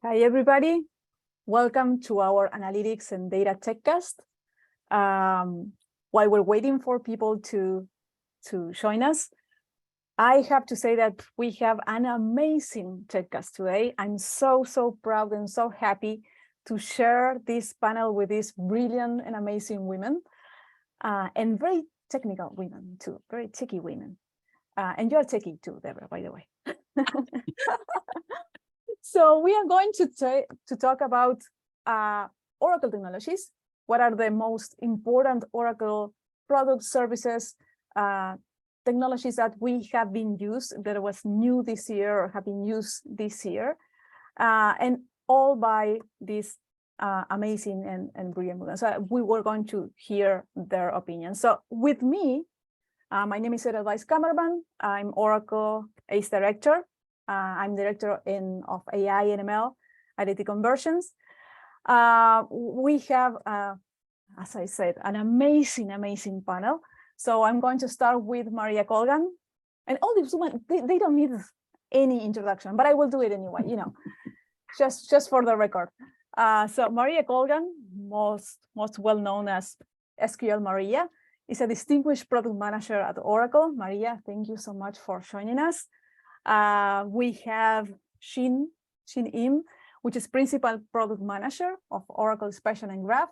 Hi, everybody. Welcome to our Analytics and Data TechCast. While we're waiting for people to join us, I have to say that we have an amazing TechCast today. I'm so proud and so happy to share this panel with these brilliant and amazing women, and very technical women too, very techie women. And you're techie too, Debra, by the way. So we are going to talk about Oracle technologies. What are the most important Oracle products, services, technologies that we have been used, that was new this year or have been used this year, and all by this amazing and brilliant women. So we were going to hear their opinions. So with me, my name is Edelweiss Kammermann. I'm Oracle ACE Director. I'm Director of AI and ML at Convergence. We have, as I said, an amazing panel. So I'm going to start with Maria Colgan. And all these women, they don't need any introduction, but I will do it anyway, you know, just for the record. So Maria Colgan, most well known as SQL Maria, is a distinguished product manager at Oracle. Maria, thank you so much for joining us. We have Xin Im, which is Principal Product Manager of Oracle Spatial and Graph.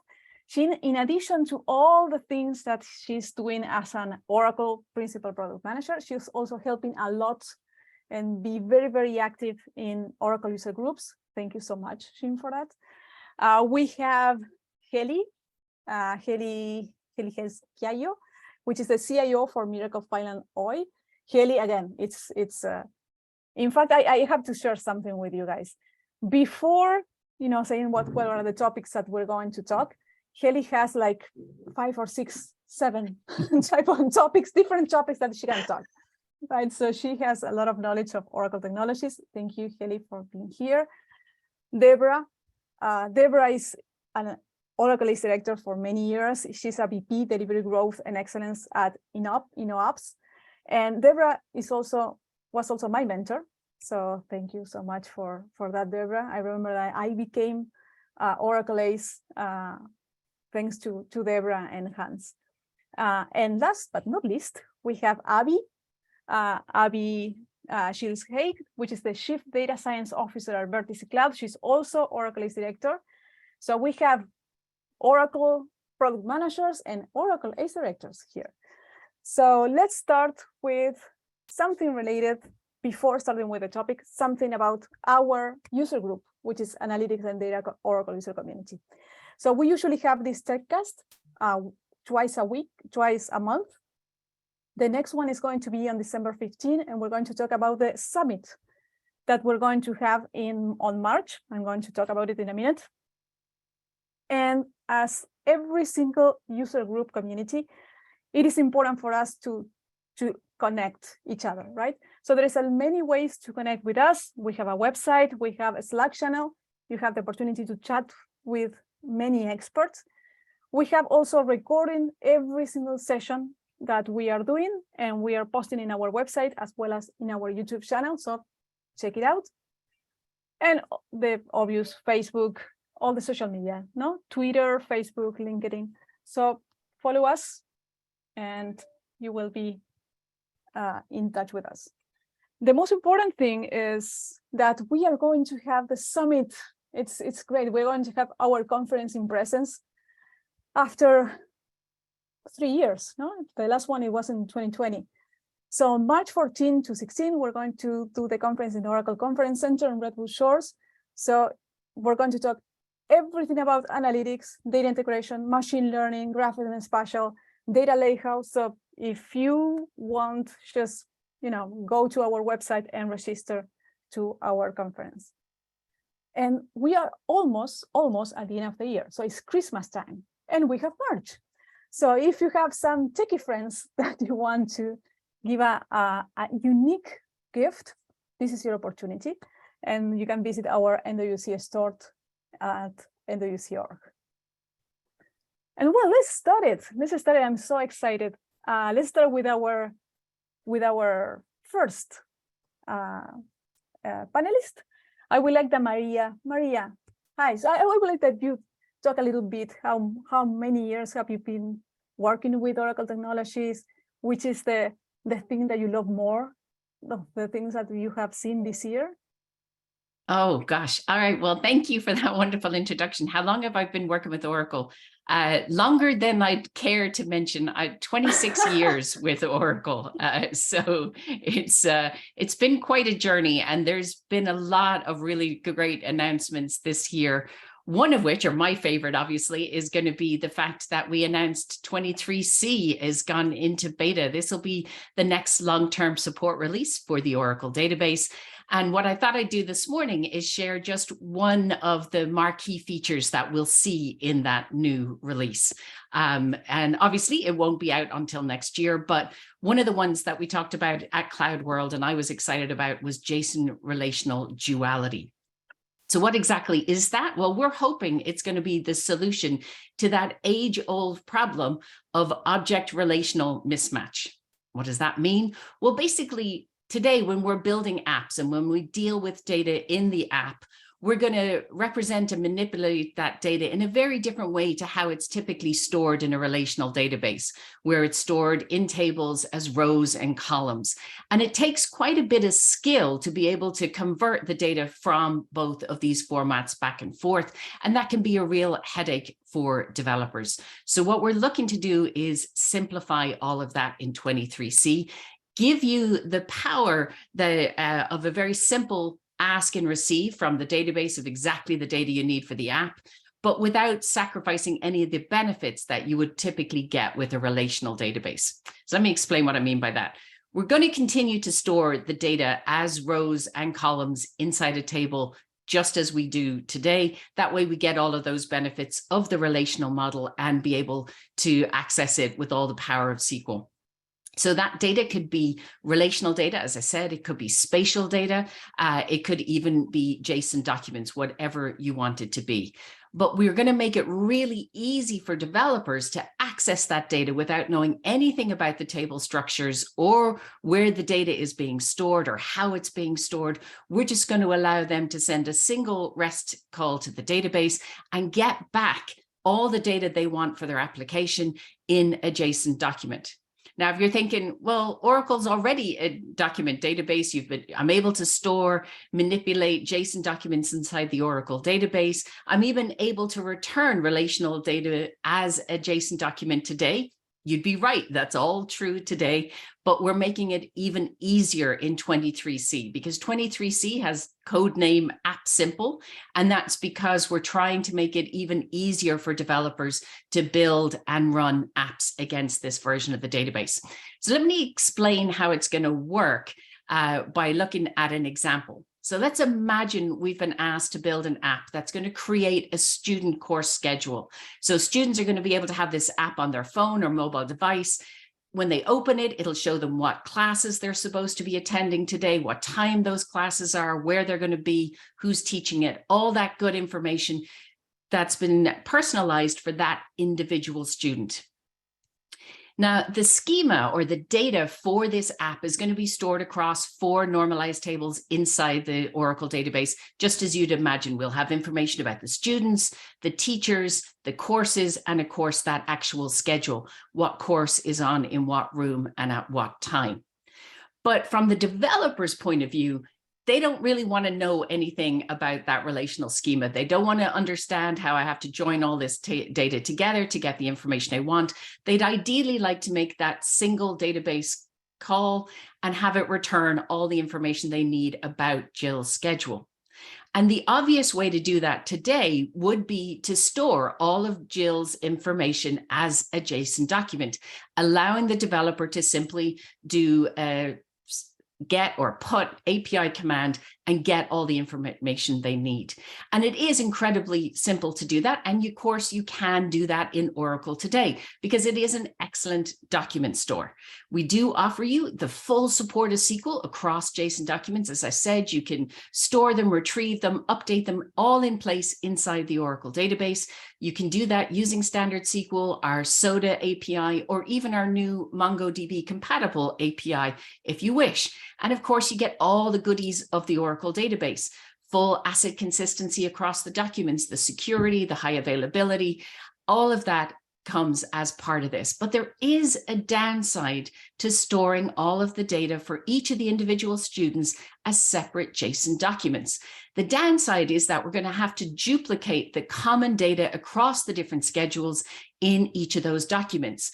Xin, in addition to all the things that she's doing as an Oracle Principal Product Manager, she's also helping a lot and be very active in Oracle user groups. Thank you so much, Xin, for that. We have Heli Helskyaho, which is the CIO for Miracle Finland OI. Heli, again, it's in fact, I have to share something with you guys. Before, saying what are the topics that we're going to talk, Heli has like 5 or 6, 7 type of topics, different topics that she can talk, right? So she has a lot of knowledge of Oracle technologies. Thank you, Heli, for being here. Debra. Debra is an Oracle ACE Director for many years. She's a VP, Delivery Growth and Excellence at Inoapps. And Debra was also my mentor. So thank you so much for that, Debra. I remember that I became Oracle ACE thanks to Debra and Hans. And last but not least, we have Abby Giles-Haigh, which is the Chief Data Science Officer at Vertice Cloud. She's also Oracle ACE Director. So we have Oracle Product Managers and Oracle ACE Directors here. So let's start with something related, before starting with the topic, something about our user group, which is Analytics and Data Oracle User Community. So we usually have this TechCast twice a month. The next one is going to be on December 15, and we're going to talk about the summit that we're going to have on March. I'm going to talk about it in a minute. And as every single user group community, it is important for us to connect each other, right? So there is many ways to connect with us. We have a website, we have a Slack channel. You have the opportunity to chat with many experts. We have also recording every single session that we are doing, and we are posting in our website as well as in our YouTube channel. So check it out. And the obvious Facebook, all the social media, Twitter, Facebook, LinkedIn. So follow us and you will be in touch with us. The most important thing is that we are going to have the summit. It's great. We're going to have our conference in presence after 3 years. The last one, it was in 2020. So March 14 to 16, we're going to do the conference in the Oracle Conference Center in Redwood Shores. So we're going to talk everything about analytics, data integration, machine learning, graphics and spatial, data lakehouse. So if you want, just go to our website and register to our conference. And we are almost at the end of the year. So it's Christmas time and we have March. So if you have some techie friends that you want to give a unique gift, this is your opportunity. And you can visit our NWC store at nwc.org. And well, let's start it. I'm so excited. Let's start with our first panelist. I would like that Maria, hi. So I would like that you talk a little bit how many years have you been working with Oracle technologies? Which is the thing that you love more, the things that you have seen this year? Oh, gosh. All right. Well, thank you for that wonderful introduction. How long have I been working with Oracle? Longer than I'd care to mention. 26 years with Oracle. So it's been quite a journey, and there's been a lot of really great announcements this year. One of which, or my favorite, obviously, is going to be the fact that we announced 23C has gone into beta. This will be the next long-term support release for the Oracle database. And what I thought I'd do this morning is share just one of the marquee features that we'll see in that new release. And obviously it won't be out until next year, but one of the ones that we talked about at Cloud World and I was excited about was JSON Relational Duality. So what exactly is that? Well, we're hoping it's going to be the solution to that age-old problem of object relational mismatch. What does that mean? Well, basically, today, when we're building apps and when we deal with data in the app, we're going to represent and manipulate that data in a very different way to how it's typically stored in a relational database, where it's stored in tables as rows and columns. And it takes quite a bit of skill to be able to convert the data from both of these formats back and forth. And that can be a real headache for developers. So what we're looking to do is simplify all of that in 23C, give you the power of a very simple ask and receive from the database of exactly the data you need for the app, but without sacrificing any of the benefits that you would typically get with a relational database. So let me explain what I mean by that. We're going to continue to store the data as rows and columns inside a table, just as we do today. That way we get all of those benefits of the relational model and be able to access it with all the power of SQL. So that data could be relational data, as I said, it could be spatial data, it could even be JSON documents, whatever you want it to be. But we're going to make it really easy for developers to access that data without knowing anything about the table structures or where the data is being stored or how it's being stored. We're just going to allow them to send a single REST call to the database and get back all the data they want for their application in a JSON document. Now, if you're thinking, well, Oracle's already a document database, I'm able to store, manipulate JSON documents inside the Oracle database. I'm even able to return relational data as a JSON document today. You'd be right, that's all true today, but we're making it even easier in 23C because 23C has code name App Simple, and that's because we're trying to make it even easier for developers to build and run apps against this version of the database. So let me explain how it's going to work by looking at an example. So let's imagine we've been asked to build an app that's going to create a student course schedule. So students are going to be able to have this app on their phone or mobile device. When they open it, it'll show them what classes they're supposed to be attending today, what time those classes are, where they're going to be, who's teaching it, all that good information that's been personalized for that individual student. Now, the schema or the data for this app is going to be stored across 4 normalized tables inside the Oracle database. Just as you'd imagine, we'll have information about the students, the teachers, the courses, and of course, that actual schedule, what course is on in what room and at what time. But from the developer's point of view, they don't really want to know anything about that relational schema. They don't want to understand how I have to join all this data together to get the information I want. They'd ideally like to make that single database call and have it return all the information they need about Jill's schedule. And the obvious way to do that today would be to store all of Jill's information as a JSON document, allowing the developer to simply do a get or put API command and get all the information they need. And it is incredibly simple to do that. And of course, you can do that in Oracle today because it is an excellent document store. We do offer you the full support of SQL across JSON documents. As I said, you can store them, retrieve them, update them all in place inside the Oracle database. You can do that using standard SQL, our SODA API, or even our new MongoDB compatible API if you wish. And of course, you get all the goodies of the Oracle database. full asset consistency across the documents, the security, the high availability, all of that comes as part of this. But there is a downside to storing all of the data for each of the individual students as separate JSON documents. The downside is that we're going to have to duplicate the common data across the different schedules in each of those documents.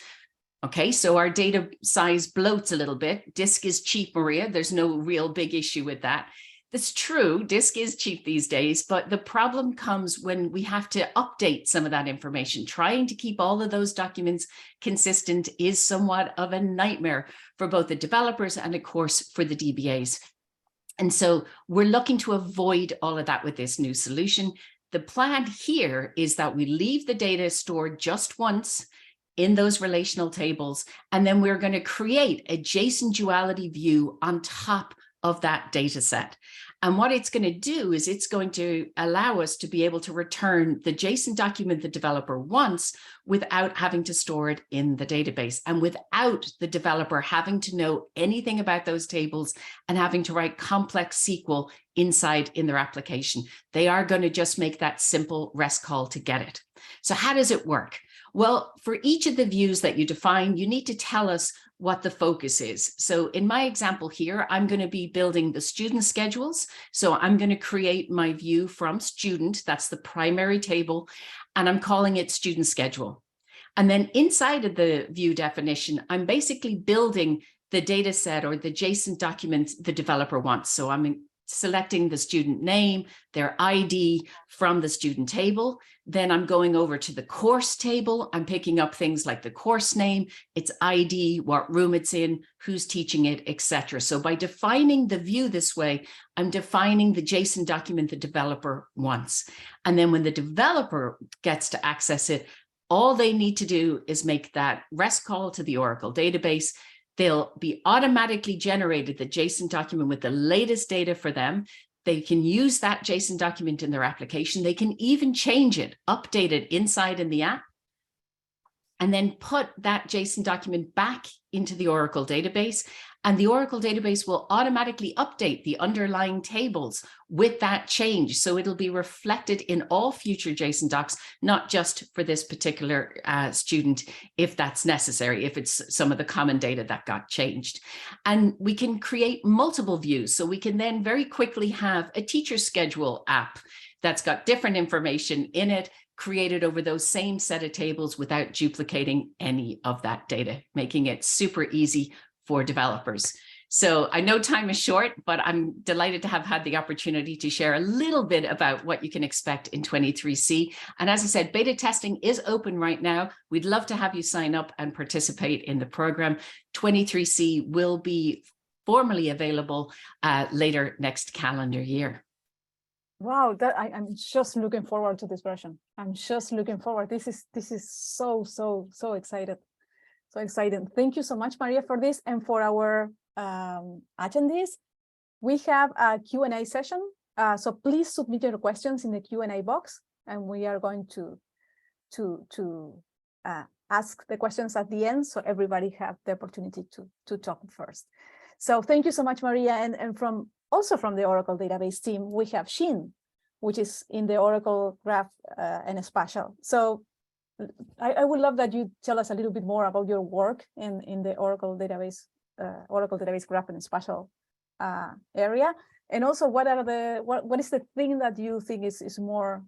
Okay, so our data size bloats a little bit. Disk is cheap, Maria. There's no real big issue with that. That's true, disk is cheap these days, but the problem comes when we have to update some of that information. Trying to keep all of those documents consistent is somewhat of a nightmare for both the developers and, of course, for the DBAs. And so we're looking to avoid all of that with this new solution. The plan here is that we leave the data stored just once in those relational tables, and then we're going to create a JSON duality view on top of that data set. And what it's going to do is it's going to allow us to be able to return the JSON document the developer wants without having to store it in the database and without the developer having to know anything about those tables and having to write complex SQL inside in their application. They are going to just make that simple REST call to get it. So how does it work? Well, for each of the views that you define, you need to tell us what the focus is. So in my example here, I'm going to be building the student schedules. So I'm going to create my view from student, that's the primary table, and I'm calling it student schedule. And then inside of the view definition, I'm basically building the data set or the JSON document the developer wants. So I'm selecting the student name, their ID from the student table. Then I'm going over to the course table. I'm picking up things like the course name, its ID, what room it's in, who's teaching it, etc. So by defining the view this way, I'm defining the JSON document the developer wants. And then when the developer gets to access it, all they need to do is make that REST call to the Oracle database. They'll be automatically generated the JSON document with the latest data for them. They can use that JSON document in their application. They can even change it, update it inside in the app, and then put that JSON document back into the Oracle database. And the Oracle database will automatically update the underlying tables with that change. So it'll be reflected in all future JSON docs, not just for this particular student, if that's necessary, if it's some of the common data that got changed. And we can create multiple views. So we can then very quickly have a teacher schedule app that's got different information in it, created over those same set of tables without duplicating any of that data, making it super easy for developers. So I know time is short, but I'm delighted to have had the opportunity to share a little bit about what you can expect in 23C. And as I said, beta testing is open right now. We'd love to have you sign up and participate in the program. 23C will be formally available later next calendar year. Wow, I'm just looking forward to this version. I'm just looking forward. This is so excited. So exciting. Thank you so much, Maria, for this. And for our attendees, we have a Q&A session. So please submit your questions in the Q&A box, and we are going to ask the questions at the end, so everybody have the opportunity to talk first. So thank you so much, Maria. And also from the Oracle database team, we have Shin, which is in the Oracle Graph and Spatial. So I would love that you tell us a little bit more about your work in the Oracle database Graph and Spatial area, and also what is the thing that you think is more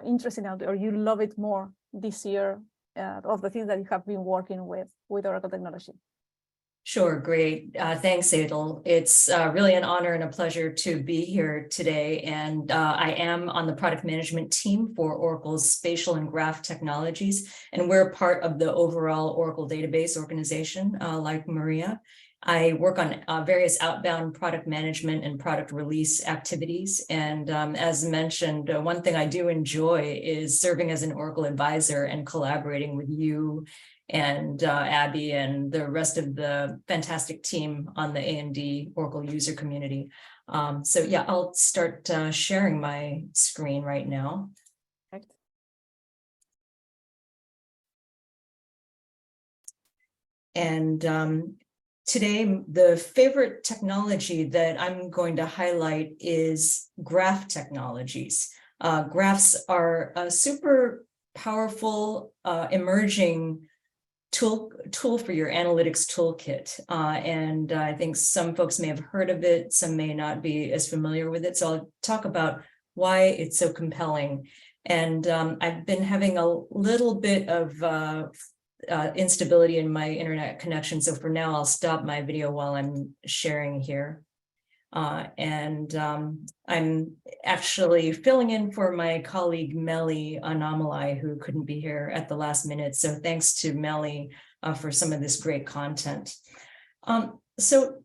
interesting out there, or you love it more this year of the things that you have been working with Oracle technology. Sure, great. Thanks, Adel. It's really an honor and a pleasure to be here today. And I am on the product management team for Oracle's spatial and graph technologies. And we're part of the overall Oracle database organization, like Maria. I work on various outbound product management and product release activities. And as mentioned, one thing I do enjoy is serving as an Oracle advisor and collaborating with you and Abby and the rest of the fantastic team on the A&D Oracle user community. So yeah, I'll start sharing my screen right now. Perfect. And today, the favorite technology that I'm going to highlight is graph technologies. Graphs are a super powerful emerging tool for your analytics toolkit. And I think some folks may have heard of it, some may not be as familiar with it. So I'll talk about why it's so compelling. And I've been having a little bit of instability in my internet connection. So for now, I'll stop my video while I'm sharing here. I'm actually filling in for my colleague Melly Anomaly, who couldn't be here at the last minute. So thanks to Melly for some of this great content. So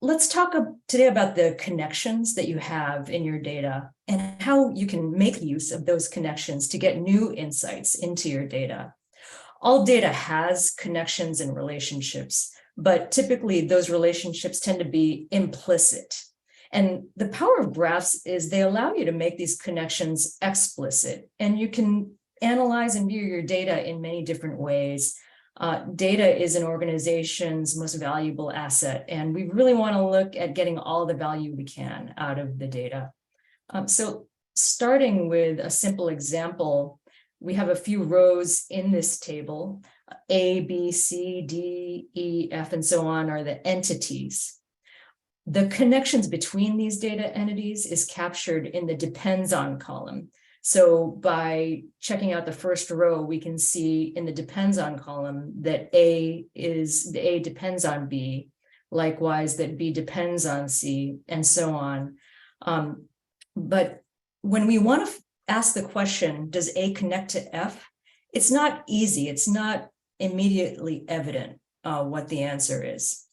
let's talk today about the connections that you have in your data and how you can make use of those connections to get new insights into your data. All data has connections and relationships, but typically those relationships tend to be implicit. And the power of graphs is they allow you to make these connections explicit, and you can analyze and view your data in many different ways. Data is an organization's most valuable asset, and we really want to look at getting all the value we can out of the data. So starting with a simple example, we have a few rows in this table. A, B, C, D, E, F, and so on are the entities. The connections between these data entities is captured in the depends on column. So by checking out the first row, we can see in the depends on column that A depends on B, likewise that B depends on C, and so on. But when we want to ask the question, does A connect to F? It's not easy. It's not immediately evident what the answer is.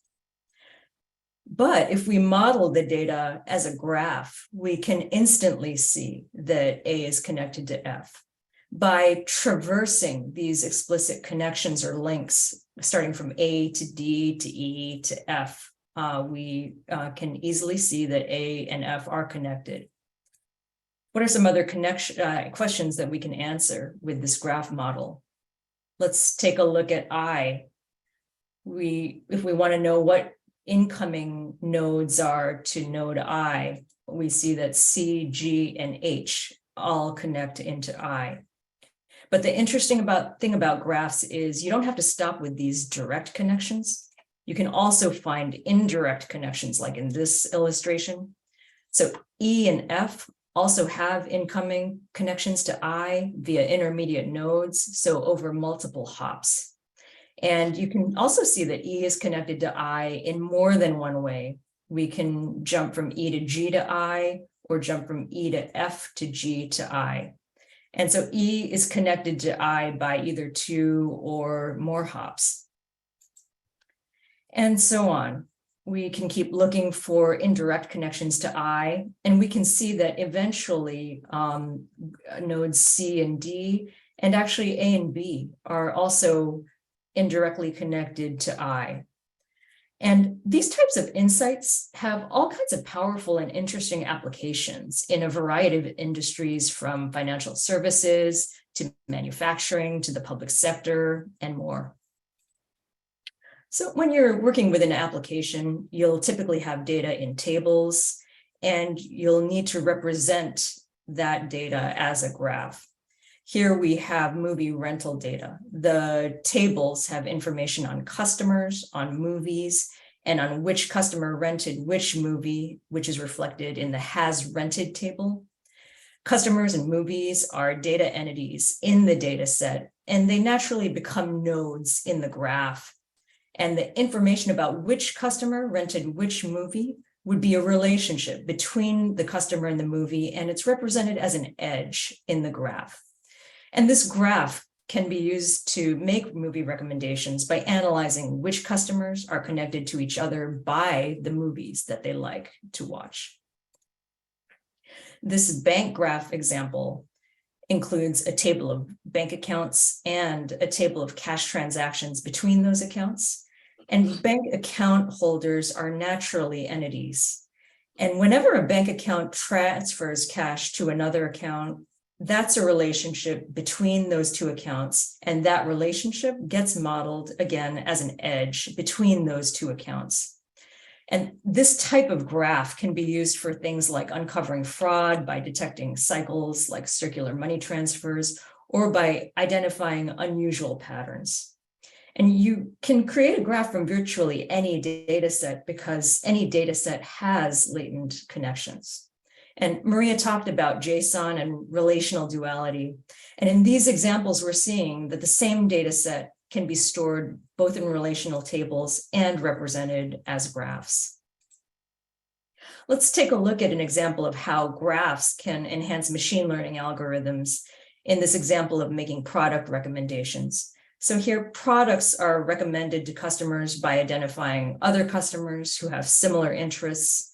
But if we model the data as a graph, we can instantly see that A is connected to F. By traversing these explicit connections or links, starting from A to D to E to F, we can easily see that A and F are connected. What are some other questions that we can answer with this graph model? Let's take a look at I. If we want to know what incoming nodes are to node I, we see that C, G, and H all connect into I. But the interesting thing about graphs is you don't have to stop with these direct connections. You can also find indirect connections, like in this illustration. So E and F also have incoming connections to I via intermediate nodes, so over multiple hops. And you can also see that E is connected to I in more than one way. We can jump from E to G to I, or jump from E to F to G to I. And so E is connected to I by either 2 or more hops. And so on. We can keep looking for indirect connections to I, and we can see that eventually nodes C and D, and actually A and B, are also indirectly connected to I. And these types of insights have all kinds of powerful and interesting applications in a variety of industries, from financial services to manufacturing to the public sector and more. So when you're working with an application, you'll typically have data in tables, and you'll need to represent that data as a graph. Here we have movie rental data. The tables have information on customers, on movies, and on which customer rented which movie, which is reflected in the has rented table. Customers and movies are data entities in the data set, and they naturally become nodes in the graph. And the information about which customer rented which movie would be a relationship between the customer and the movie, and it's represented as an edge in the graph. And this graph can be used to make movie recommendations by analyzing which customers are connected to each other by the movies that they like to watch. This bank graph example includes a table of bank accounts and a table of cash transactions between those accounts. And bank account holders are naturally entities. And whenever a bank account transfers cash to another account, that's a relationship between those two accounts. And that relationship gets modeled again as an edge between those two accounts. And this type of graph can be used for things like uncovering fraud by detecting cycles like circular money transfers, or by identifying unusual patterns. And you can create a graph from virtually any data set because any data set has latent connections. And Maria talked about JSON and relational duality. And in these examples, we're seeing that the same data set can be stored both in relational tables and represented as graphs. Let's take a look at an example of how graphs can enhance machine learning algorithms in this example of making product recommendations. So here, products are recommended to customers by identifying other customers who have similar interests.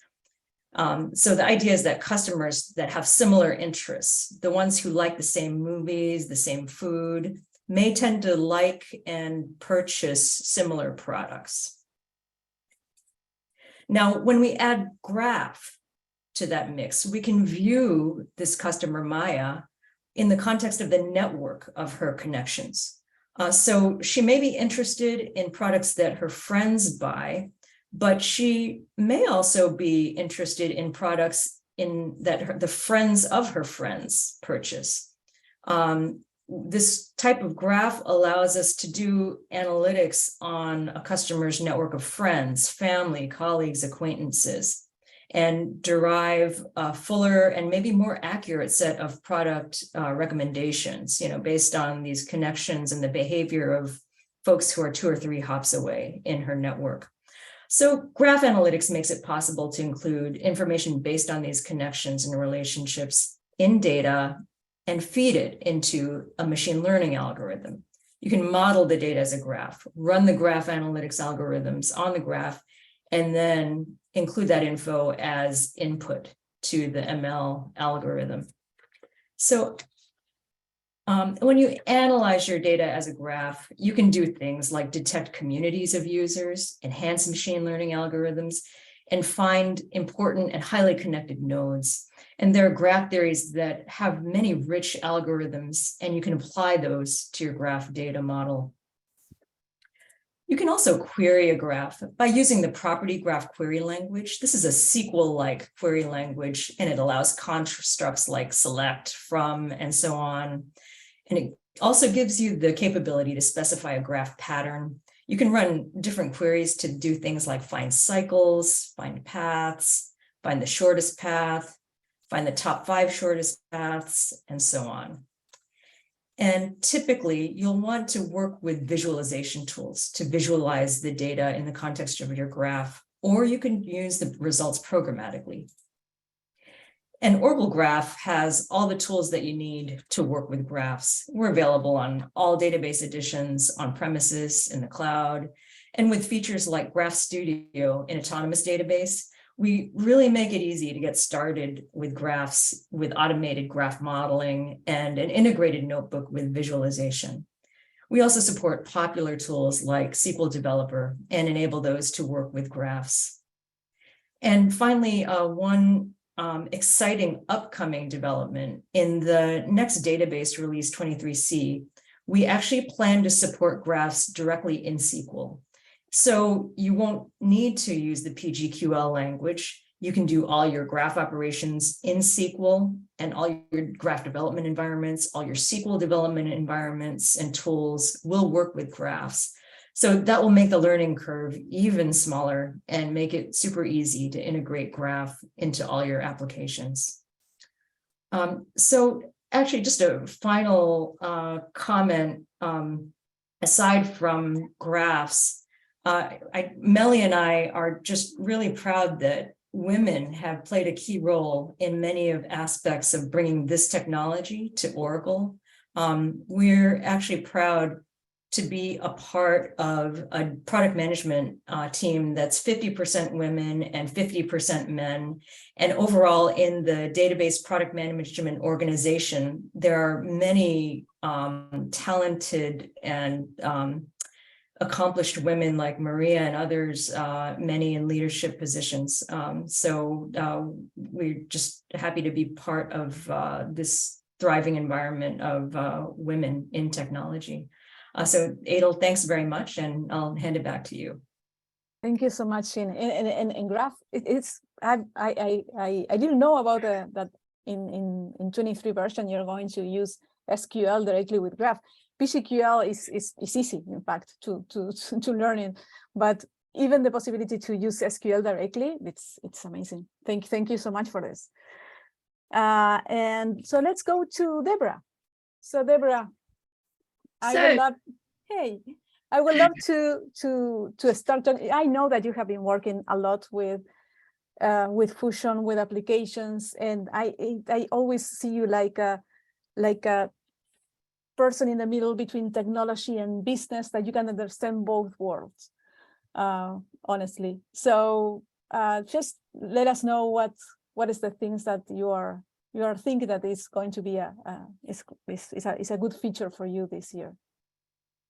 So the idea is that customers that have similar interests, the ones who like the same movies, the same food, may tend to like and purchase similar products. Now, when we add graph to that mix, we can view this customer Maya in the context of the network of her connections. So she may be interested in products that her friends buy, but she may also be interested in products that the friends of her friends purchase. This type of graph allows us to do analytics on a customer's network of friends, family, colleagues, acquaintances, and derive a fuller and maybe more accurate set of product recommendations, based on these connections and the behavior of folks who are 2 or 3 hops away in her network. So graph analytics makes it possible to include information based on these connections and relationships in data and feed it into a machine learning algorithm. You can model the data as a graph, run the graph analytics algorithms on the graph, and then include that info as input to the ML algorithm. So when you analyze your data as a graph, you can do things like detect communities of users, enhance machine learning algorithms, and find important and highly connected nodes. And there are graph theories that have many rich algorithms, and you can apply those to your graph data model. You can also query a graph by using the property graph query language. This is a SQL-like query language, and it allows constructs like select, from, and so on. And it also gives you the capability to specify a graph pattern. You can run different queries to do things like find cycles, find paths, find the shortest path, find the top 5 shortest paths, and so on. And typically, you'll want to work with visualization tools to visualize the data in the context of your graph, or you can use the results programmatically. An Oracle graph has all the tools that you need to work with graphs. We're available on all database editions, on premises, in the cloud, and with features like Graph Studio in Autonomous Database, we really make it easy to get started with graphs, with automated graph modeling and an integrated notebook with visualization. We also support popular tools like SQL Developer and enable those to work with graphs. And finally, one exciting upcoming development in the next database release 23C, we actually plan to support graphs directly in SQL. So you won't need to use the PGQL language. You can do all your graph operations in SQL, and all your graph development environments, all your SQL development environments and tools will work with graphs. So that will make the learning curve even smaller and make it super easy to integrate graph into all your applications. So actually, just a final comment, aside from graphs, Melly and I are just really proud that women have played a key role in many of aspects of bringing this technology to Oracle. We're actually proud to be a part of a product management team that's 50% women and 50% men. And overall, in the database product management organization, there are many talented and accomplished women like Maria and others, many in leadership positions. So we're just happy to be part of this thriving environment of women in technology. So Edel, thanks very much, and I'll hand it back to you. Thank you so much. In Graph, I didn't know about that in 23 version you're going to use SQL directly with Graph. PCQL is easy, in fact, to learn it, but even the possibility to use SQL directly, it's amazing. Thank you so much for this. And so let's go to Debra. So Debra, I would love to start. I know that you have been working a lot with Fusion, with applications, and I always see you like a person in the middle between technology and business, that you can understand both worlds, honestly. So just let us know what is the things that you are thinking that is going to be is a good feature for you this year.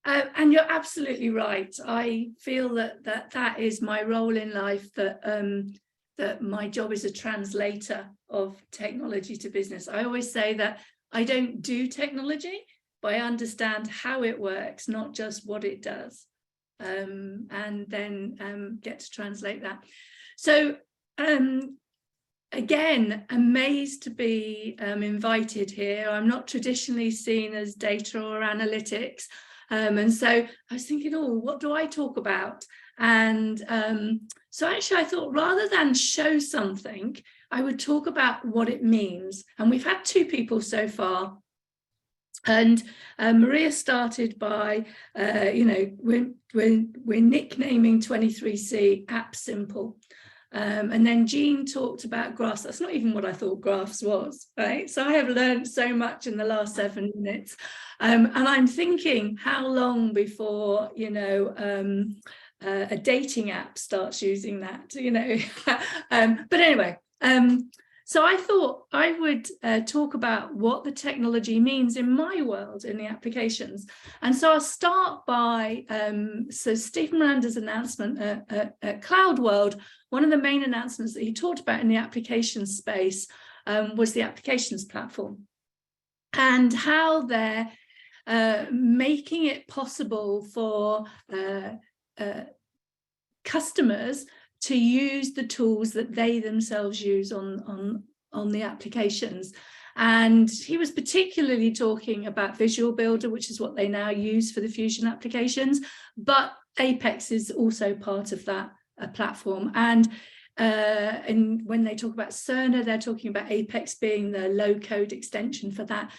And you're absolutely right. I feel that is my role in life, that my job is a translator of technology to business. I always say that I don't do technology, but I understand how it works, not just what it does, and then get to translate that. So again, amazed to be invited here. I'm not traditionally seen as data or analytics. And so I was thinking, oh, what do I talk about? And so actually I thought, rather than show something, I would talk about what it means. And we've had 2 people so far. And Maria started by, we're nicknaming 23C App Simple. And then Jean talked about graphs. That's not even what I thought graphs was, right? So I have learned so much in the last 7 minutes. And I'm thinking, how long before, a dating app starts using that, but anyway, so I thought I would talk about what the technology means in my world, in the applications. And so I'll start by, so Stephen Miranda's announcement at Cloud World, one of the main announcements that he talked about in the application space was the applications platform, and how they're making it possible for customers to use the tools that they themselves use on the applications. And he was particularly talking about Visual Builder, which is what they now use for the Fusion applications, but Apex is also part of that platform. And when they talk about Cerner, they're talking about Apex being the low-code extension for that.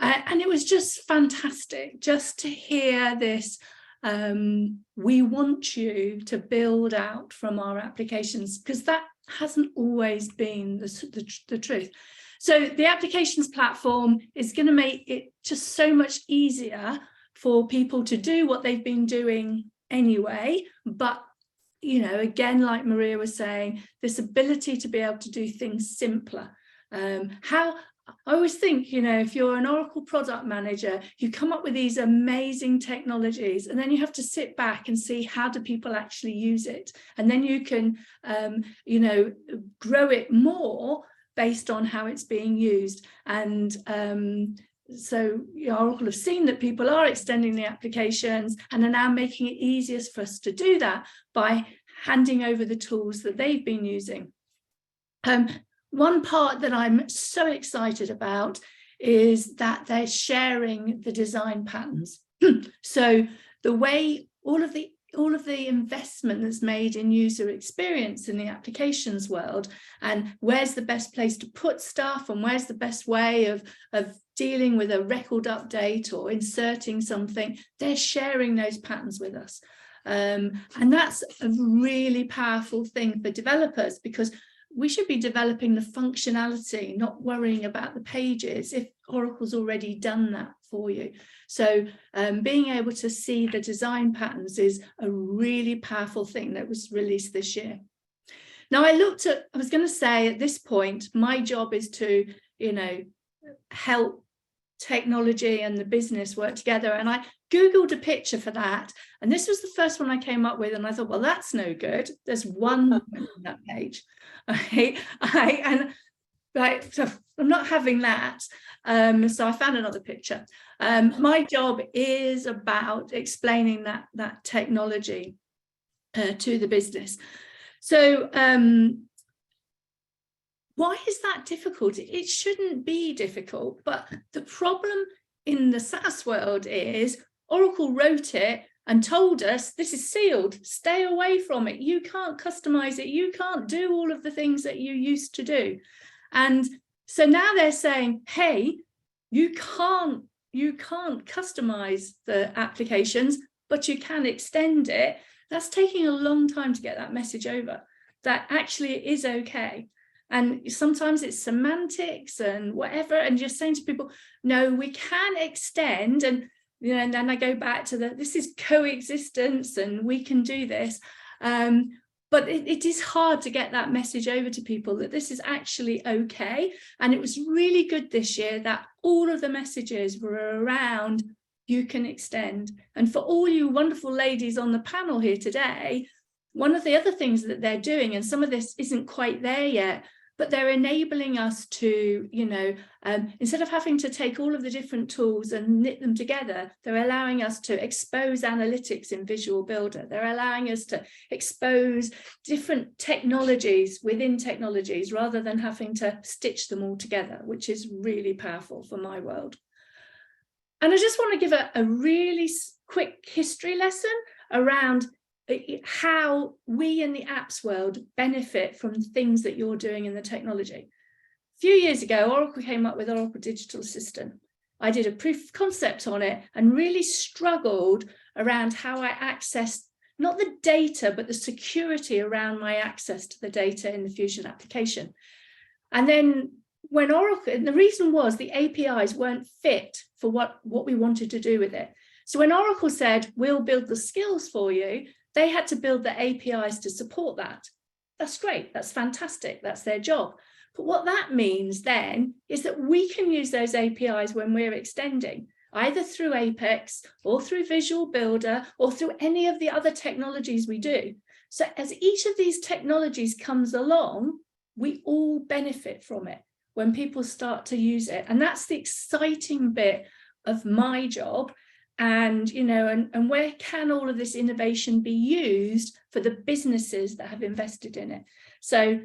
And it was just fantastic just to hear this. We want you to build out from our applications, because that hasn't always been the truth. So the applications platform is going to make it just so much easier for people to do what they've been doing anyway. But, again, like Maria was saying, this ability to be able to do things simpler. I always think, if you're an Oracle product manager, you come up with these amazing technologies, and then you have to sit back and see, how do people actually use it? And then you can, grow it more based on how it's being used. And so Oracle have seen that people are extending the applications and are now making it easiest for us to do that by handing over the tools that they've been using. One part that I'm so excited about is that they're sharing the design patterns. So the way all of the investment that's made in user experience in the applications world, and where's the best place to put stuff, and where's the best way of dealing with a record update or inserting something, they're sharing those patterns with us. And that's a really powerful thing for developers, because we should be developing the functionality, not worrying about the pages, if Oracle's already done that for you. So being able to see the design patterns is a really powerful thing that was released this year. Now, I was going to say at this point, my job is to, help technology and the business work together. And I Googled a picture for that. And this was the first one I came up with. And I thought, well, that's no good. There's one on that page. So I'm not having that. So I found another picture. My job is about explaining that technology to the business. So why is that difficult? It shouldn't be difficult, but the problem in the SaaS world is Oracle wrote it and told us this is sealed, stay away from it, you can't customize it, you can't do all of the things that you used to do. And so now they're saying, hey, you can't customize the applications, but you can extend it. That's taking a long time to get that message over, that actually it is okay. And sometimes it's semantics and whatever, and you're saying to people, no, we can extend, and you know, and then I go back to this is coexistence and we can do this. But it is hard to get that message over to people that this is actually okay. And it was really good this year that all of the messages were around you can extend. And for all you wonderful ladies on the panel here today, one of the other things that they're doing, and some of this isn't quite there yet, but they're enabling us to, you know, instead of having to take all of the different tools and knit them together, they're allowing us to expose analytics in Visual Builder. They're allowing us to expose different technologies within technologies rather than having to stitch them all together, which is really powerful for my world. And I just want to give a really quick history lesson around how we in the apps world benefit from things that you're doing in the technology. A few years ago, Oracle came up with Oracle Digital Assistant. I did a proof of concept on it and really struggled around how I accessed not the data, but the security around my access to the data in the Fusion application. And then when Oracle, and the reason was the APIs weren't fit for what we wanted to do with it. So when Oracle said, we'll build the skills for you, they had to build the APIs to support that. That's great. That's fantastic. That's their job. But what that means then is that we can use those APIs when we're extending, either through Apex or through Visual Builder or through any of the other technologies we do. So as each of these technologies comes along, we all benefit from it when people start to use it. And that's the exciting bit of my job. And, you know, and where can all of this innovation be used for the businesses that have invested in it? So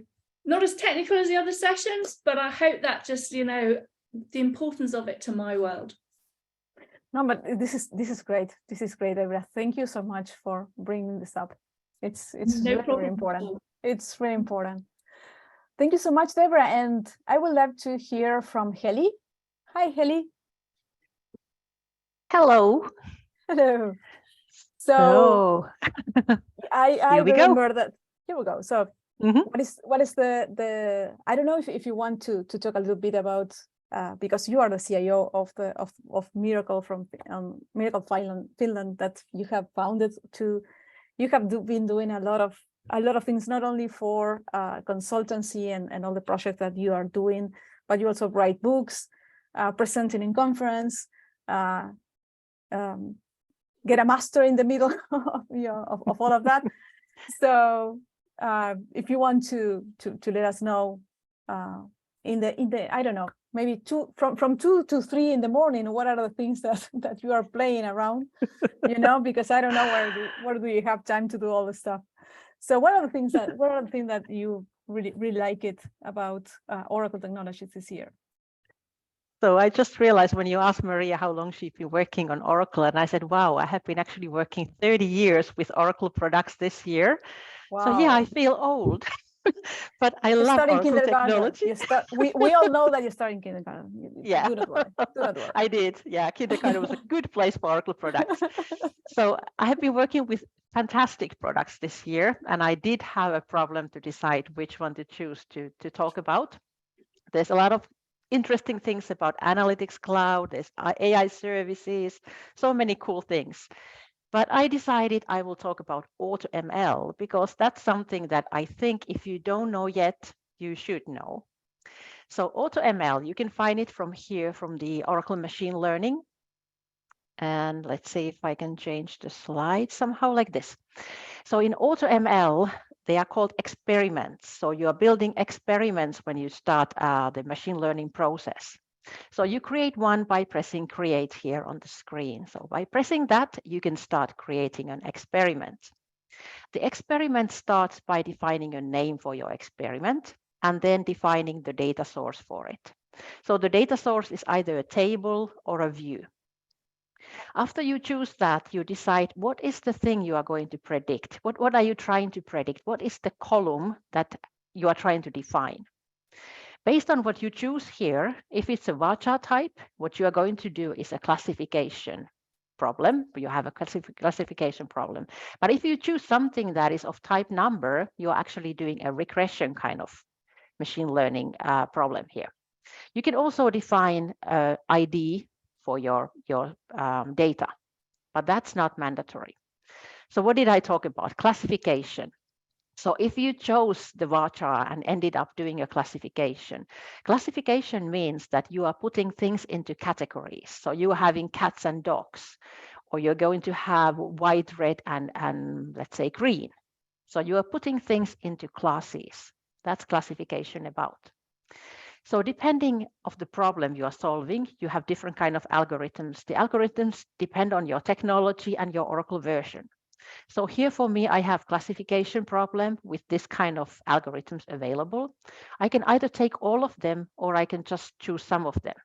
not as technical as the other sessions, but I hope that just, you know, the importance of it to my world. No, but this is great. This is great, Debra. Thank you so much for bringing this up. It's No very important. It's very important. Thank you so much, Debra. And I would love to hear from Heli. Hi, Heli. Hello. Hello. So I remember that. Here we go. So what is the I don't know if you want to talk a little bit about because you are the CIO of Miracle from Miracle Finland that you have founded to. You have been doing a lot of things, not only for consultancy and all the projects that you are doing, but you also write books, presenting in conference. Get a master in the middle of all of that. So if you want to let us know in the I don't know, maybe from 2 to 3 in the morning, what are the things that you are playing around, you know, because I don't know where do you have time to do all the stuff. So what are the things that you really like it about Oracle Technologies this year? So I just realized when you asked Maria how long she's been working on Oracle, and I said, wow, I have been actually working 30 years with Oracle products this year. Wow. So yeah, I feel old, but I love Oracle technology. We all know that you started in kindergarten. Yeah, do not worry. I did. Yeah, kindergarten was a good place for Oracle products. So I have been working with fantastic products this year, and I did have a problem to decide which one to choose to talk about. There's a lot of interesting things about Analytics Cloud, there's AI services, so many cool things. But I decided I will talk about AutoML because that's something that I think if you don't know yet, you should know. So AutoML, you can find it from here, from the Oracle Machine Learning. And let's see if I can change the slide somehow like this. So in AutoML, They are called experiments. So you are building experiments when you start the machine learning process. So you create one by pressing create here on the screen. So by pressing that, you can start creating an experiment. The experiment starts by defining a name for your experiment and then defining the data source for it. So the data source is either a table or a view. After you choose that, you decide what is the thing you are going to predict. What are you trying to predict? What is the column that you are trying to define? Based on what you choose here, if it's a varchar type, what you are going to do is a classification problem. You have a classification problem. But if you choose something that is of type number, you're actually doing a regression kind of machine learning problem here. You can also define ID for your data, but that's not mandatory. So what did I talk about? Classification. So if you chose the varchar and ended up doing a classification, classification means that you are putting things into categories. So you are having cats and dogs, or you're going to have white, red, and let's say green. So you are putting things into classes. That's classification about. So depending of the problem you are solving, you have different kind of algorithms. The algorithms depend on your technology and your Oracle version. So here for me, I have classification problem with this kind of algorithms available. I can either take all of them or I can just choose some of them.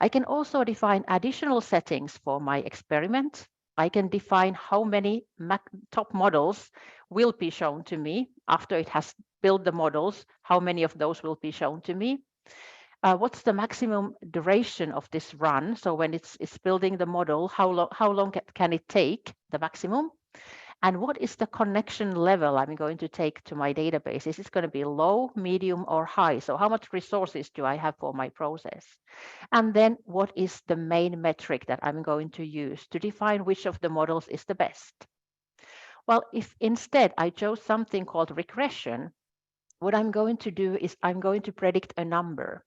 I can also define additional settings for my experiment. I can define how many top models will be shown to me after it has built the models, how many of those will be shown to me. What's the maximum duration of this run? So when it's building the model, how long can it take, the maximum? And what is the connection level I'm going to take to my database? Is it going to be low, medium, or high? So how much resources do I have for my process? And then what is the main metric that I'm going to use to define which of the models is the best? Well, if instead I chose something called regression, what I'm going to do is I'm going to predict a number.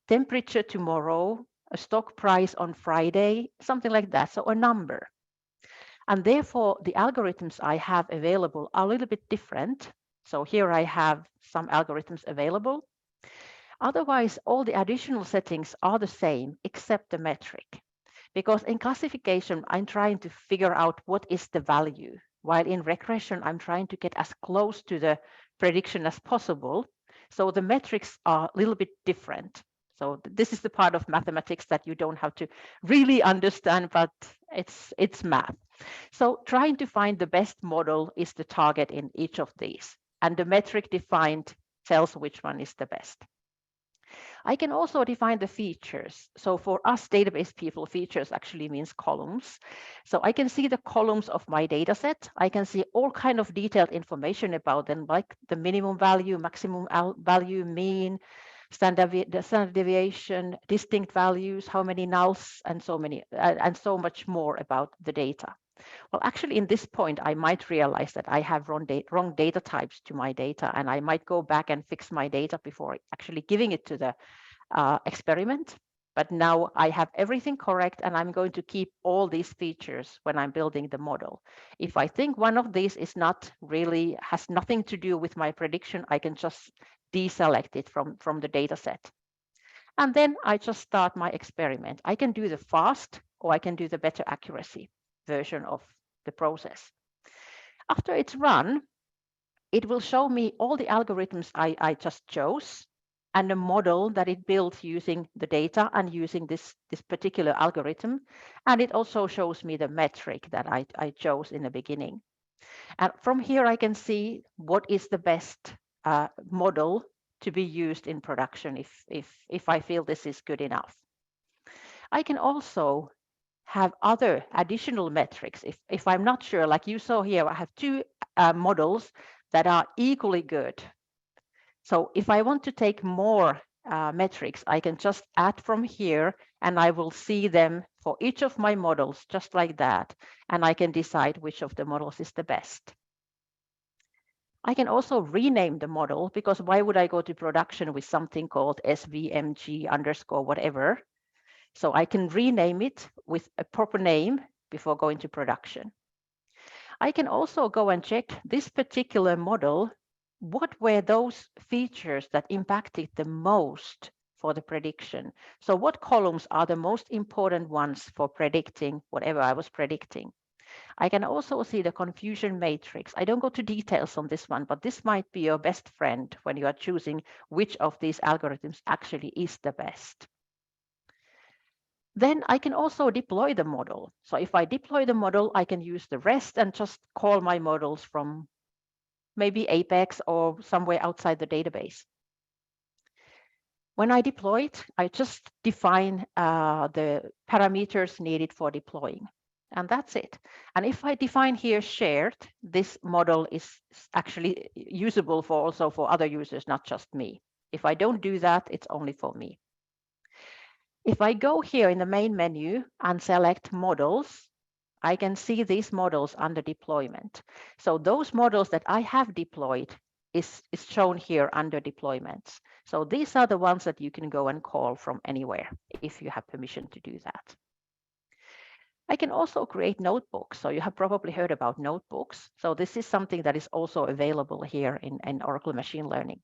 Temperature tomorrow, a stock price on Friday, something like that, so a number. And therefore, the algorithms I have available are a little bit different. So here I have some algorithms available. Otherwise, all the additional settings are the same, except the metric. Because in classification, I'm trying to figure out what is the value, while in regression, I'm trying to get as close to the prediction as possible. So the metrics are a little bit different. So this is the part of mathematics that you don't have to really understand, but it's math. So trying to find the best model is the target in each of these, and the metric defined tells which one is the best. I can also define the features. So for us database people, features actually means columns. So I can see the columns of my data set. I can see all kind of detailed information about them, like the minimum value, maximum value, mean, the standard deviation, distinct values, how many nulls, and so much more about the data. Well, actually, in this point, I might realize that I have wrong data types to my data, and I might go back and fix my data before actually giving it to the experiment. But now I have everything correct, and I'm going to keep all these features when I'm building the model. If I think one of these is not really, has nothing to do with my prediction, I can just deselect it from the data set. And then I just start my experiment. I can do the fast, or I can do the better accuracy version of the process. After it's run, it will show me all the algorithms I just chose and a model that it built using the data and using this particular algorithm. And it also shows me the metric that I chose in the beginning. And from here, I can see what is the best model to be used in production if I feel this is good enough. I can also have other additional metrics. If I'm not sure, like you saw here, I have two models that are equally good. So if I want to take more metrics, I can just add from here, and I will see them for each of my models, just like that. And I can decide which of the models is the best. I can also rename the model, because why would I go to production with something called SVMG underscore whatever? So I can rename it with a proper name before going to production. I can also go and check this particular model. What were those features that impacted the most for the prediction? So what columns are the most important ones for predicting whatever I was predicting? I can also see the confusion matrix. I don't go to details on this one, but this might be your best friend when you are choosing which of these algorithms actually is the best. Then I can also deploy the model. So if I deploy the model, I can use the REST and just call my models from maybe Apex or somewhere outside the database. When I deploy it, I just define the parameters needed for deploying. And that's it. And if I define here shared, this model is actually usable for also for other users, not just me. If I don't do that, it's only for me. If I go here in the main menu and select models, I can see these models under deployment. So those models that I have deployed is shown here under deployments. So these are the ones that you can go and call from anywhere if you have permission to do that. I can also create notebooks. So you have probably heard about notebooks. So this is something that is also available here in Oracle Machine Learning.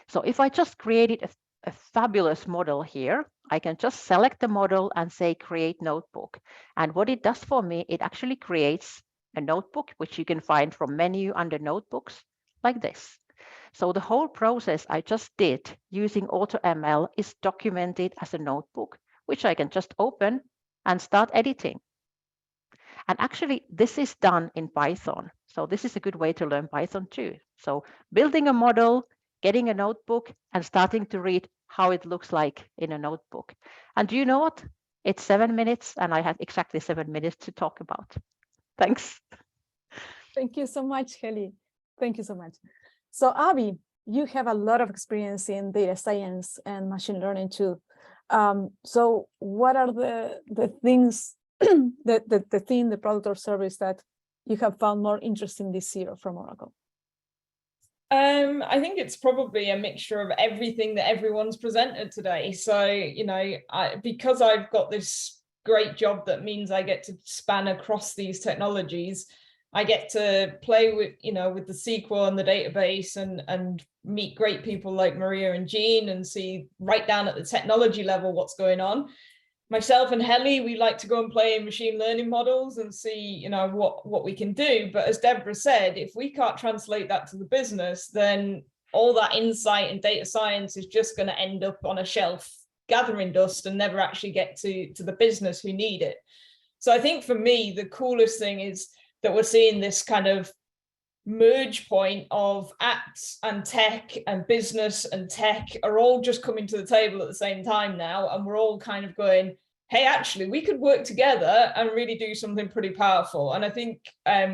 So if I just created a fabulous model here, I can just select the model and say create notebook. And what it does for me, it actually creates a notebook, which you can find from menu under notebooks like this. So the whole process I just did using AutoML is documented as a notebook, which I can just open and start editing. And actually, this is done in Python. So this is a good way to learn Python too. So building a model, getting a notebook, and starting to read how it looks like in a notebook. And do you know what? It's 7 minutes, and I have exactly 7 minutes to talk about. Thanks. Thank you so much, Heli. Thank you so much. So Abby, you have a lot of experience in data science and machine learning too. So what are the things, the product or service that you have found more interesting this year from Oracle? I think it's probably a mixture of everything that everyone's presented today. So, you know, because I've got this great job that means I get to span across these technologies, I get to play with, you know, with the SQL and the database and meet great people like Maria and Jean and see right down at the technology level what's going on. Myself and Heli, we like to go and play in machine learning models and see, you know, what we can do. But as Debra said, if we can't translate that to the business, then all that insight and data science is just going to end up on a shelf gathering dust and never actually get to the business who need it. So I think for me, the coolest thing is that we're seeing this kind of merge point of apps and tech and business and tech are all just coming to the table at the same time now. And we're all kind of going, hey, actually, we could work together and really do something pretty powerful. And I think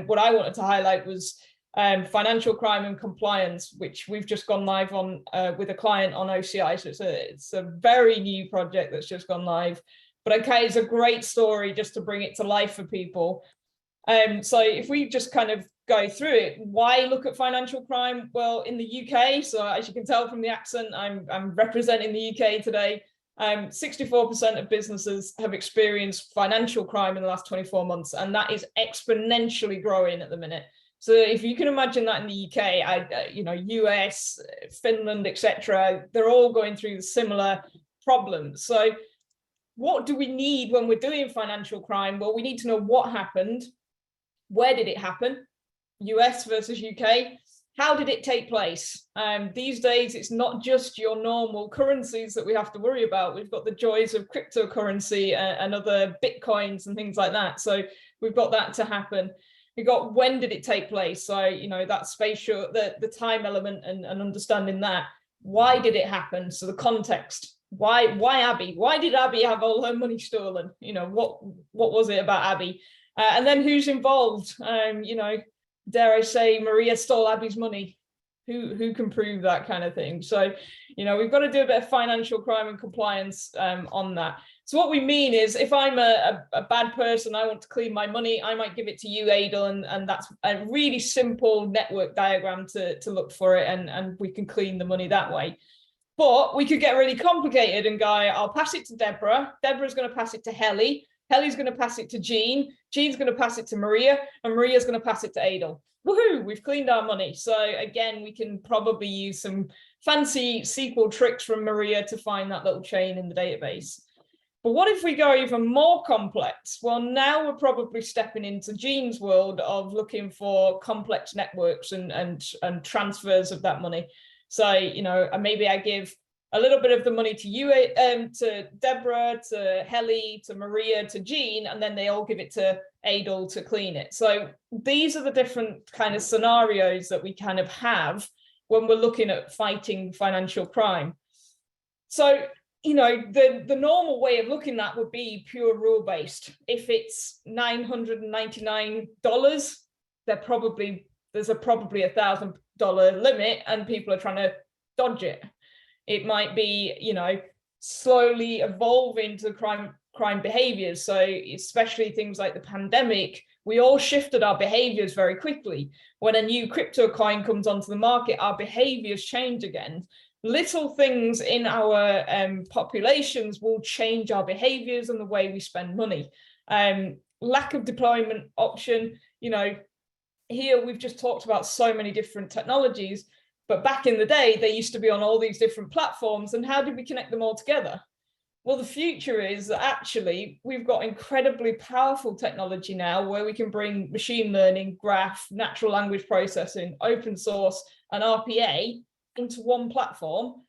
what I wanted to highlight was financial crime and compliance, which we've just gone live on with a client on OCI. So it's a very new project that's just gone live. But okay, it's a great story just to bring it to life for people. So if we just kind of go through it, why look at financial crime? Well, in the UK, so as you can tell from the accent, I'm representing the UK today. 64% of businesses have experienced financial crime in the last 24 months, and that is exponentially growing at the minute. So if you can imagine that in the UK, you know, US, Finland, etc., they're all going through similar problems. So what do we need when we're doing financial crime? Well, we need to know what happened. Where did it happen? US versus UK. How did it take place? These days, it's not just your normal currencies that we have to worry about. We've got the joys of cryptocurrency and other Bitcoins and things like that. So we've got that to happen. We've got when did it take place? So, you know, that spatial, the time element and understanding that. Why did it happen? So the context. Why Abby? Why did Abby have all her money stolen? You know, what was it about Abby? And then who's involved? You know, dare I say Maria stole Abby's money? Who can prove that kind of thing? So, you know, we've got to do a bit of financial crime and compliance on that. So what we mean is if I'm a bad person, I want to clean my money, I might give it to you, Adel, and that's a really simple network diagram to look for it, and we can clean the money that way. But we could get really complicated and go, I'll pass it to Debra. Debra's going to pass it to Heli. Heli's going to pass it to Jean. Jean's going to pass it to Maria, and Maria's going to pass it to Adel. Woohoo, we've cleaned our money. So again, we can probably use some fancy SQL tricks from Maria to find that little chain in the database. But what if we go even more complex? Well, now we're probably stepping into Jean's world of looking for complex networks and transfers of that money. So, you know, maybe I give a little bit of the money to you, to Debra, to Heli, to Maria, to Jean, and then they all give it to Adel to clean it. So these are the different kind of scenarios that we kind of have when we're looking at fighting financial crime. So, you know, the normal way of looking at that would be pure rule-based. If it's $999, there's probably $1,000 limit and people are trying to dodge it. It might be, you know, slowly evolving to crime behaviors. So especially things like the pandemic, we all shifted our behaviors very quickly. When a new crypto coin comes onto the market, our behaviors change again. Little things in our populations will change our behaviors and the way we spend money. Lack of deployment option, you know, here we've just talked about so many different technologies, but back in the day, they used to be on all these different platforms. And how did we connect them all together? Well, the future is that actually we've got incredibly powerful technology now where we can bring machine learning, graph, natural language processing, open source, and RPA into one platform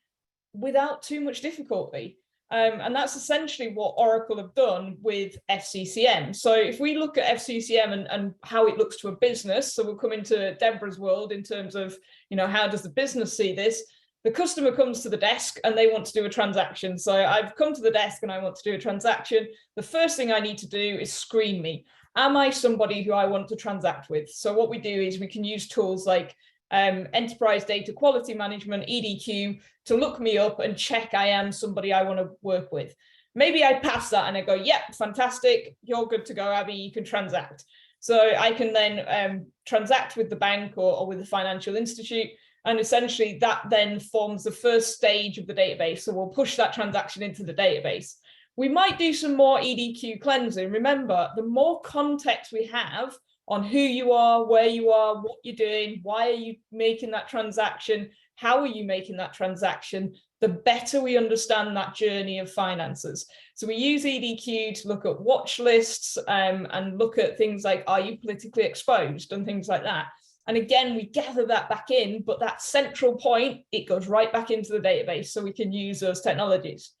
without too much difficulty. And that's essentially what Oracle have done with FCCM. So if we look at FCCM and how it looks to a business, so we'll come into Debra's world in terms of, you know, how does the business see this? The customer comes to the desk and they want to do a transaction. So I've come to the desk and I want to do a transaction. The first thing I need to do is screen me. Am I somebody who I want to transact with? So what we do is we can use tools like enterprise data quality management, EDQ, to look me up and check I am somebody I want to work with. Maybe I pass that and I go, yep, fantastic, you're good to go, Abby, you can transact. So I can then transact with the bank or with the financial institute, and essentially that then forms the first stage of the database. So we'll push that transaction into the database. We might do some more EDQ cleansing. Remember, the more context we have on who you are, where you are, what you're doing, why are you making that transaction, how are you making that transaction, the better we understand that journey of finances. So we use EDQ to look at watch lists and look at things like, are you politically exposed and things like that. And again, we gather that back in, but that central point, it goes right back into the database so we can use those technologies.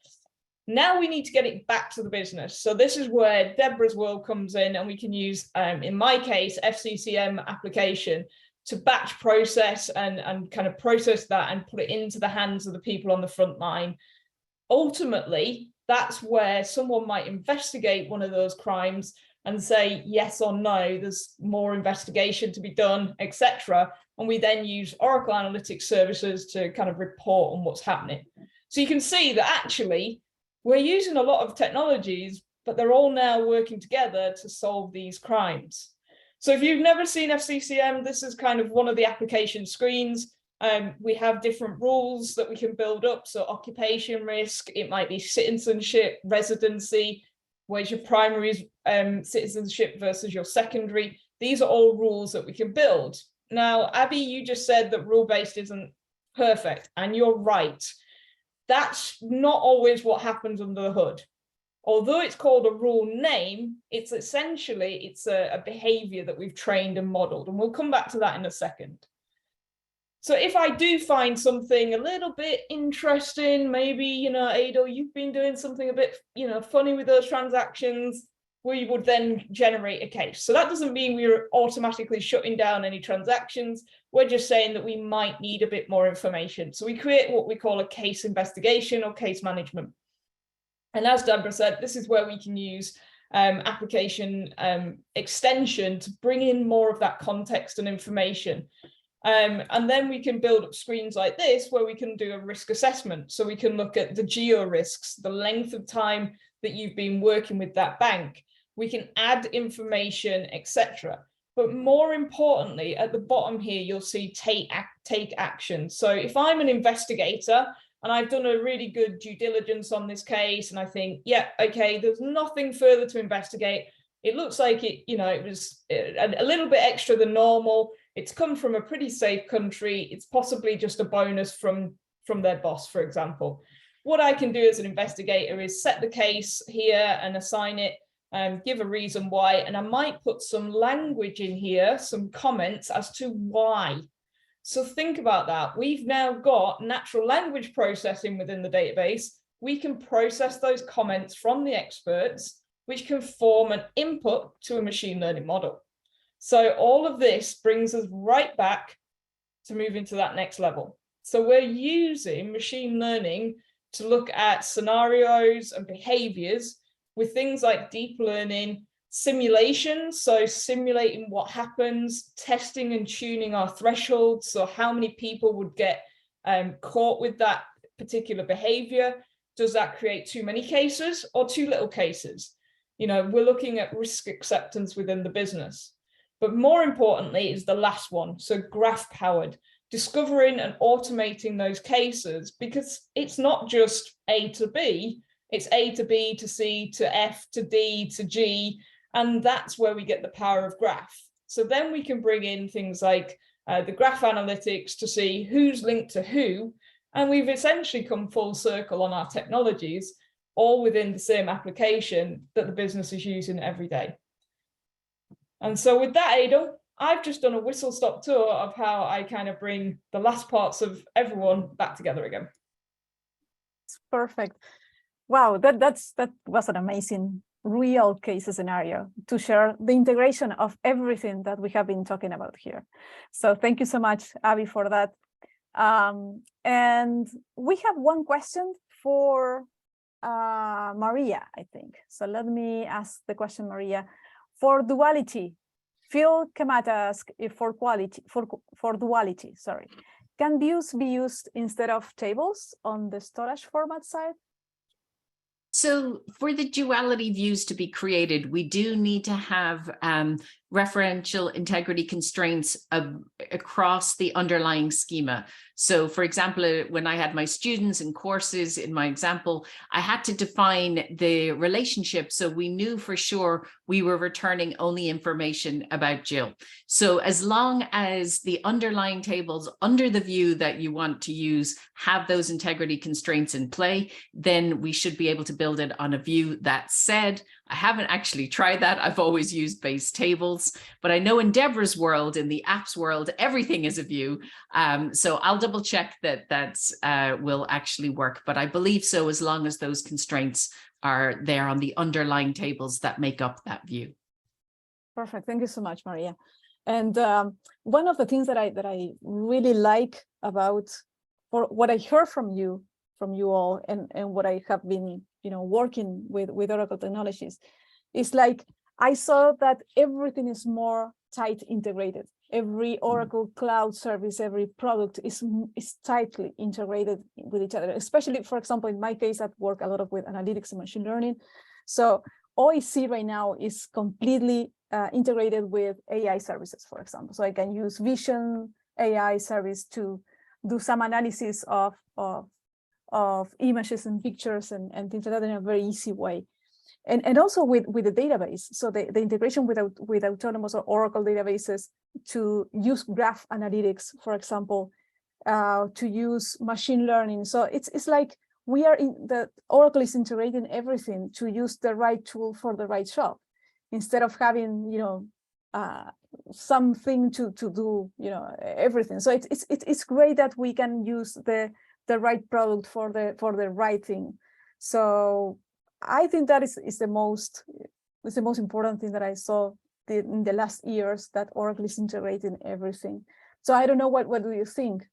Now we need to get it back to the business. So this is where Debra's world comes in, and we can use, in my case, FCCM application to batch process and kind of process that and put it into the hands of the people on the front line. Ultimately, that's where someone might investigate one of those crimes and say yes or no, there's more investigation to be done, etc. And we then use Oracle Analytics Services to kind of report on what's happening. So you can see that actually, we're using a lot of technologies, but they're all now working together to solve these crimes. So if you've never seen FCCM, this is kind of one of the application screens. We have different rules that we can build up. So occupation risk, it might be citizenship, residency, where's your primary citizenship versus your secondary. These are all rules that we can build. Now, Abby, you just said that rule-based isn't perfect, and you're right. That's not always what happens under the hood. Although it's called a rule name, it's essentially, it's a behavior that we've trained and modeled, and we'll come back to that in a second. So if I do find something a little bit interesting, maybe, you know, Adel, you've been doing something a bit, you know, funny with those transactions, we would then generate a case. So that doesn't mean we're automatically shutting down any transactions. We're just saying that we might need a bit more information. So we create what we call a case investigation or case management. And as Debra said, this is where we can use application extension to bring in more of that context and information. And then we can build up screens like this where we can do a risk assessment. So we can look at the geo risks, the length of time that you've been working with that bank. We can add information, etc. But more importantly, at the bottom here, you'll see take action. So if I'm an investigator and I've done a really good due diligence on this case, and I think, yeah, okay, there's nothing further to investigate. It looks like it, you know, it was a little bit extra than normal. It's come from a pretty safe country. It's possibly just a bonus from their boss, for example. What I can do as an investigator is set the case here and assign it, give a reason why, and I might put some language in here, some comments as to why. So think about that. We've now got natural language processing within the database. We can process those comments from the experts, which can form an input to a machine learning model. So all of this brings us right back to moving to that next level. So we're using machine learning to look at scenarios and behaviors with things like deep learning, simulations, so simulating what happens, testing and tuning our thresholds, so how many people would get caught with that particular behavior. Does that create too many cases or too little cases? You know, we're looking at risk acceptance within the business. But more importantly is the last one, so graph powered, discovering and automating those cases, because it's not just A to B, it's A to B to C to F to D to G, and that's where we get the power of graph. So then we can bring in things like the graph analytics to see who's linked to who, and we've essentially come full circle on our technologies, all within the same application that the business is using every day. And so with that, Adel, I've just done a whistle-stop tour of how I kind of bring the last parts of everyone back together again. It's perfect. Wow, that was an amazing real case scenario to share the integration of everything that we have been talking about here. So thank you so much, Abby, for that. And we have one question for Maria, I think. So let me ask the question, Maria. For duality, Phil Kamat asked if for duality, sorry. Can views be used instead of tables on the storage format side? So for the duality views to be created, we do need to have referential integrity constraints across the underlying schema. So for example, when I had my students and courses in my example, I had to define the relationship so we knew for sure we were returning only information about Jill. So as long as the underlying tables under the view that you want to use have those integrity constraints in play, then we should be able to build it on a view. That said, I haven't actually tried that. I've always used base tables, but I know in Debra's world, in the apps world, everything is a view. So I'll double check that will actually work, but I believe so as long as those constraints are there on the underlying tables that make up that view. Perfect. Thank you so much, Maria. And one of the things that I really like about, for what I heard from you all, and what I have been working with Oracle technologies, is like I saw that everything is more tight integrated. Every Oracle cloud service, every product is tightly integrated with each other, especially, for example, in my case, I work a lot with analytics and machine learning. So all I see right now is completely integrated with AI services, for example. So I can use Vision AI service to do some analysis of images and pictures and things like that in a very easy way. And also with the database, so the integration with autonomous or Oracle databases to use graph analytics, for example, to use machine learning. So it's like we are in the Oracle is integrating everything to use the right tool for the right job, instead of having something to do everything. So it's great that we can use the right product for the right thing. So I think that is the most important thing that I saw in the last years, that Oracle is integrating everything. So I don't know, what do you think?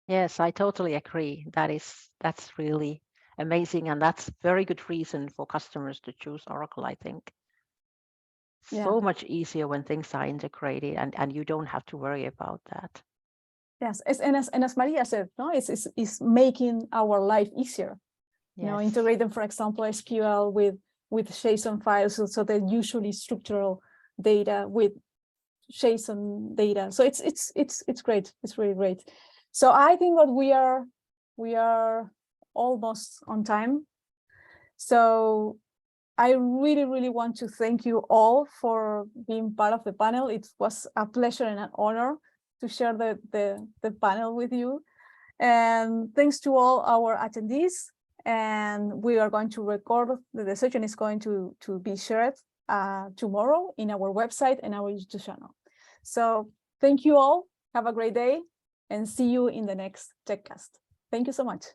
Yes, I totally agree. That's really amazing, and that's very good reason for customers to choose Oracle, I think. So much easier when things are integrated, and you don't have to worry about that. Yes, and as Maria said, no, it's making our life easier. Yes. Integrating, for example, SQL with JSON files, so they're usually structural data with JSON data. So it's great. It's really great. So I think that we are almost on time. So I really, really want to thank you all for being part of the panel. It was a pleasure and an honor to share the panel with you. And thanks to all our attendees. And we are going to record, the session is going to be shared tomorrow in our website and our YouTube channel. So thank you all. Have a great day and see you in the next TechCast. Thank you so much.